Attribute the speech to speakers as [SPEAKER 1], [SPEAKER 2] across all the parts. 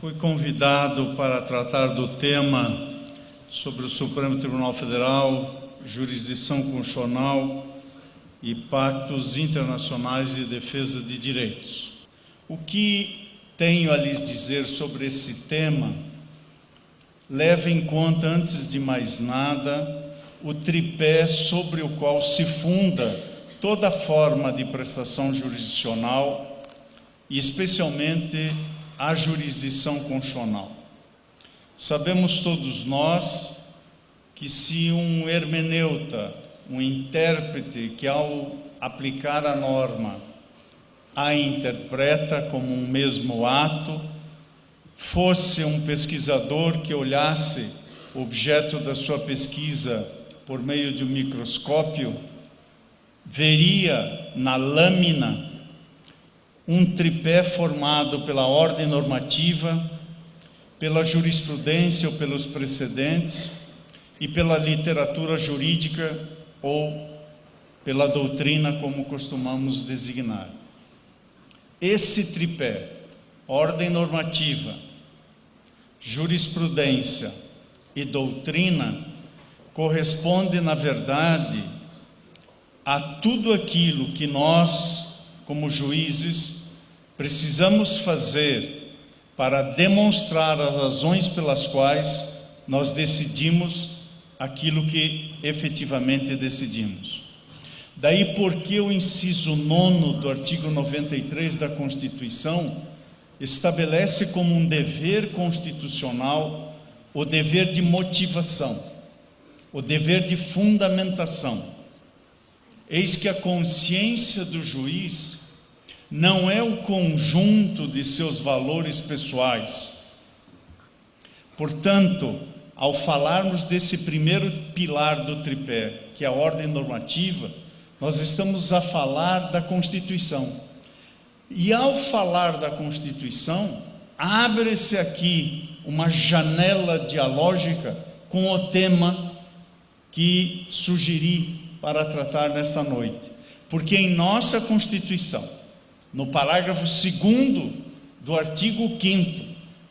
[SPEAKER 1] Fui convidado para tratar do tema sobre o Supremo Tribunal Federal, jurisdição constitucional e pactos internacionais de defesa de direitos. O que tenho a lhes dizer sobre esse tema leva em conta, antes de mais nada, o tripé sobre o qual se funda toda forma de prestação jurisdicional e especialmente a jurisdição constitucional. Sabemos todos nós que se um hermeneuta, um intérprete que ao aplicar a norma a interpreta como um mesmo ato, fosse um pesquisador que olhasse o objeto da sua pesquisa por meio de um microscópio, veria na lâmina um tripé formado pela ordem normativa, pela jurisprudência ou pelos precedentes e pela literatura jurídica ou pela doutrina, como costumamos designar. Esse tripé, ordem normativa, jurisprudência e doutrina, corresponde, na verdade, a tudo aquilo que nós, como juízes, precisamos fazer para demonstrar as razões pelas quais nós decidimos aquilo que efetivamente decidimos. Daí porque o inciso 9º do artigo 93 da Constituição estabelece como um dever constitucional o dever de motivação, o dever de fundamentação. Eis que a consciência do juiz não é o conjunto de seus valores pessoais. Portanto, ao falarmos desse primeiro pilar do tripé, que é a ordem normativa, nós estamos a falar da Constituição. E ao falar da Constituição, abre-se aqui uma janela dialógica com o tema que sugeri para tratar nesta noite. Porque em nossa Constituição, no parágrafo 2º do artigo 5º,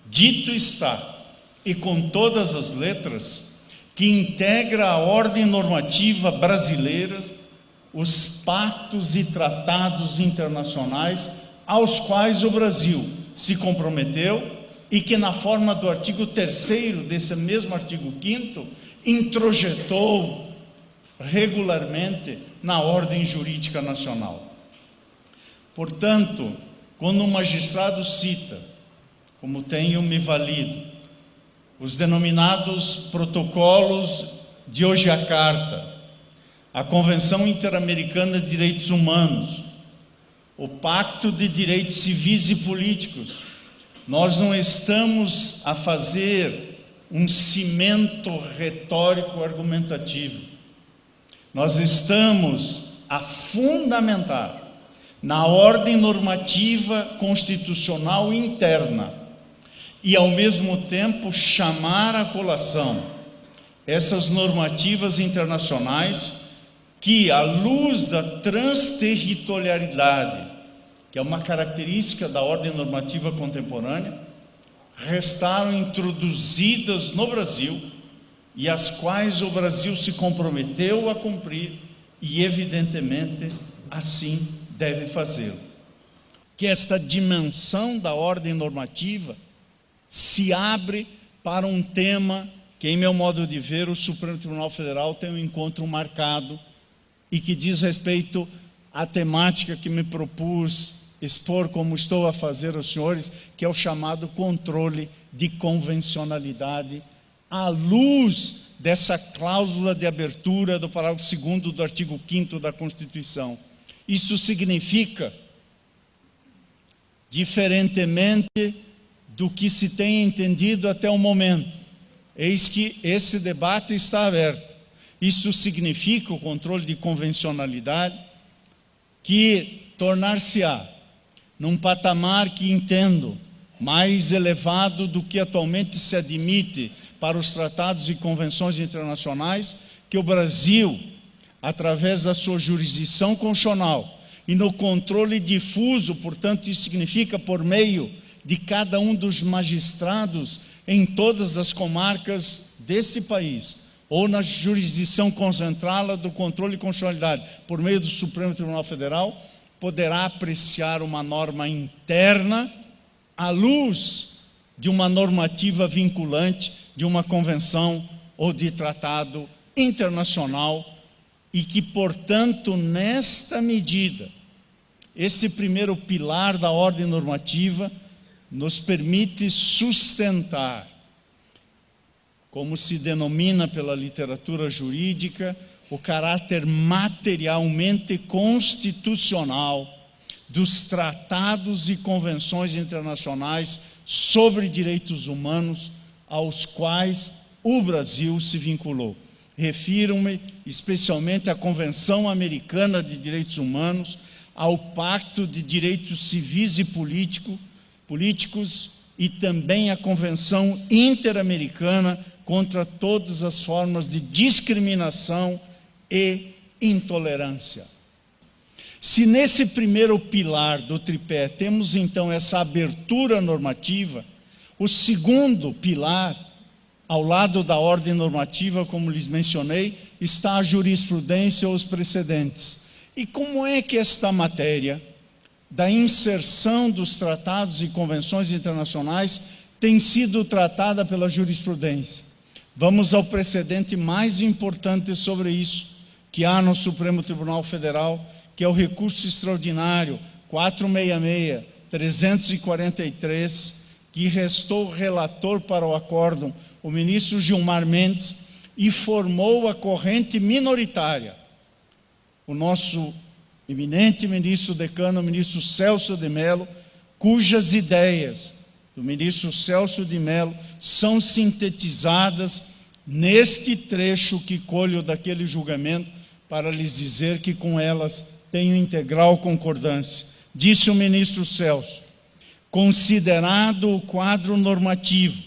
[SPEAKER 1] dito está, e com todas as letras, que integra a ordem normativa brasileira os pactos e tratados internacionais aos quais o Brasil se comprometeu e que, na forma do artigo 3º desse mesmo artigo 5º, introjetou regularmente na ordem jurídica nacional. Portanto, quando um magistrado cita, como tenho me valido, os denominados protocolos de Yogyakarta, a Convenção Interamericana de Direitos Humanos, o Pacto de Direitos Civis e Políticos, nós não estamos a fazer um cimento retórico argumentativo. Nós estamos a fundamentar na ordem normativa constitucional interna e, ao mesmo tempo, chamar à colação essas normativas internacionais que, à luz da transterritorialidade, que é uma característica da ordem normativa contemporânea, restaram introduzidas no Brasil e as quais o Brasil se comprometeu a cumprir e, evidentemente, assim deve fazê-lo. Que esta dimensão da ordem normativa se abre para um tema que, em meu modo de ver, o Supremo Tribunal Federal tem um encontro marcado e que diz respeito à temática que me propus expor, como estou a fazer aos senhores, que é o chamado controle de convencionalidade, à luz dessa cláusula de abertura do parágrafo 2º do artigo 5º da Constituição. Isso significa, diferentemente do que se tem entendido até o momento, eis que esse debate está aberto. Isso significa o controle de convencionalidade, que tornar-se-á num patamar que entendo mais elevado do que atualmente se admite para os tratados e convenções internacionais, que o Brasil, através da sua jurisdição constitucional e no controle difuso, portanto, isso significa por meio de cada um dos magistrados em todas as comarcas desse país, ou na jurisdição concentrada do controle e constitucionalidade, por meio do Supremo Tribunal Federal, poderá apreciar uma norma interna à luz de uma normativa vinculante, de uma convenção ou de tratado internacional, e que, portanto, nesta medida, esse primeiro pilar da ordem normativa nos permite sustentar, como se denomina pela literatura jurídica, o caráter materialmente constitucional dos tratados e convenções internacionais sobre direitos humanos aos quais o Brasil se vinculou. Refiro-me especialmente à Convenção Americana de Direitos Humanos, ao Pacto de Direitos Civis e Políticos e também à Convenção Interamericana contra todas as formas de discriminação e intolerância. Se nesse primeiro pilar do tripé temos então essa abertura normativa, o segundo pilar, ao lado da ordem normativa, como lhes mencionei, está a jurisprudência ou os precedentes. E como é que esta matéria da inserção dos tratados e convenções internacionais tem sido tratada pela jurisprudência? Vamos ao precedente mais importante sobre isso, que há no Supremo Tribunal Federal, que é o recurso extraordinário 466-343, que restou relator para o acórdão o ministro Gilmar Mendes e formou a corrente minoritária. O nosso eminente ministro decano, o ministro Celso de Mello, cujas ideias do ministro Celso de Mello são sintetizadas neste trecho que colho daquele julgamento para lhes dizer que com elas tenho integral concordância. Disse o ministro Celso: considerado o quadro normativo,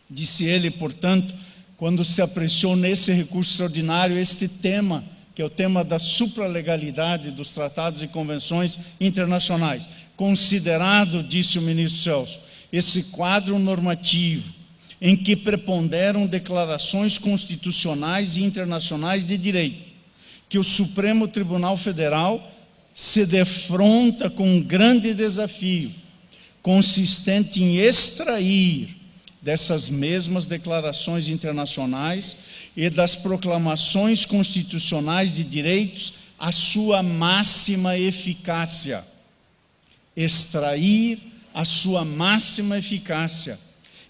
[SPEAKER 1] disse ele, portanto, quando se apreciou nesse recurso extraordinário este tema, que é o tema da supralegalidade dos tratados e convenções internacionais. Considerado, disse o ministro Celso, esse quadro normativo em que preponderam declarações constitucionais e internacionais de direito, que o Supremo Tribunal Federal se defronta com um grande desafio, consistente em extrair dessas mesmas declarações internacionais e das proclamações constitucionais de direitos a sua máxima eficácia. Extrair a sua máxima eficácia,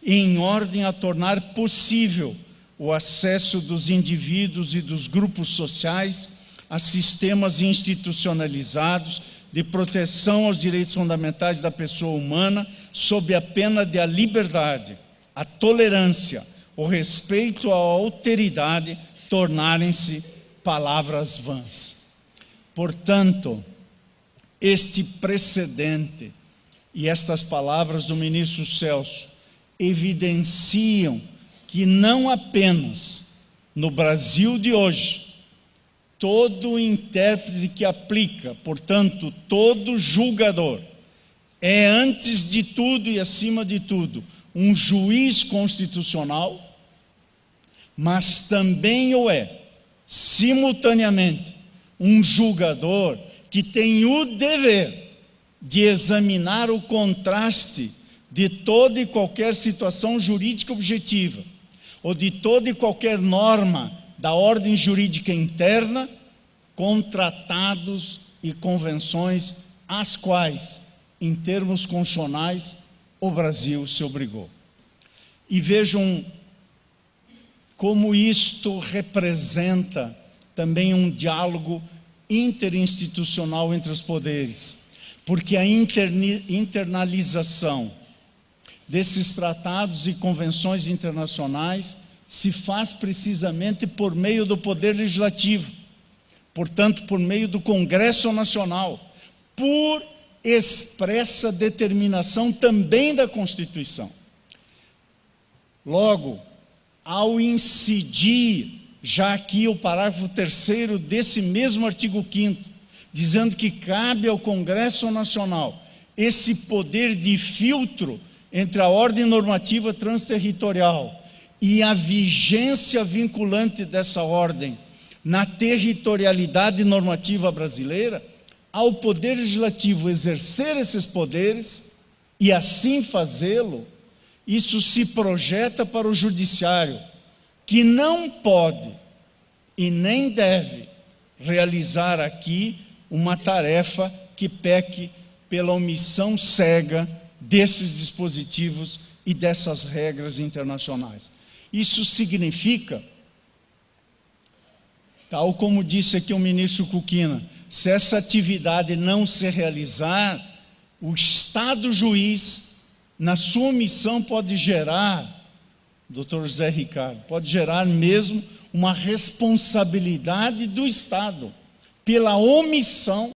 [SPEAKER 1] em ordem a tornar possível o acesso dos indivíduos e dos grupos sociais a sistemas institucionalizados de proteção aos direitos fundamentais da pessoa humana, sob a pena de a liberdade, a tolerância, o respeito à alteridade tornarem-se palavras vãs. Portanto, este precedente e estas palavras do ministro Celso evidenciam que não apenas no Brasil de hoje, todo intérprete que aplica, portanto, todo julgador, é antes de tudo e acima de tudo um juiz constitucional, mas também o é, simultaneamente, um julgador que tem o dever de examinar o contraste de toda e qualquer situação jurídica objetiva, ou de toda e qualquer norma da ordem jurídica interna, com tratados e convenções às quais, em termos constitucionais, o Brasil se obrigou. E vejam como isto representa também um diálogo interinstitucional entre os poderes, porque a internalização desses tratados e convenções internacionais se faz precisamente por meio do Poder Legislativo, portanto, por meio do Congresso Nacional, por expressa determinação também da Constituição. Logo, ao incidir, já aqui o parágrafo 3º desse mesmo artigo 5º, dizendo que cabe ao Congresso Nacional esse poder de filtro entre a ordem normativa transterritorial e a vigência vinculante dessa ordem na territorialidade normativa brasileira, ao Poder Legislativo exercer esses poderes e assim fazê-lo, isso se projeta para o Judiciário, que não pode e nem deve realizar aqui uma tarefa que peque pela omissão cega desses dispositivos e dessas regras internacionais. Isso significa, tal como disse aqui o ministro Kukina, se essa atividade não se realizar, o Estado juiz, na sua omissão, pode gerar, doutor José Ricardo, pode gerar mesmo uma responsabilidade do Estado pela omissão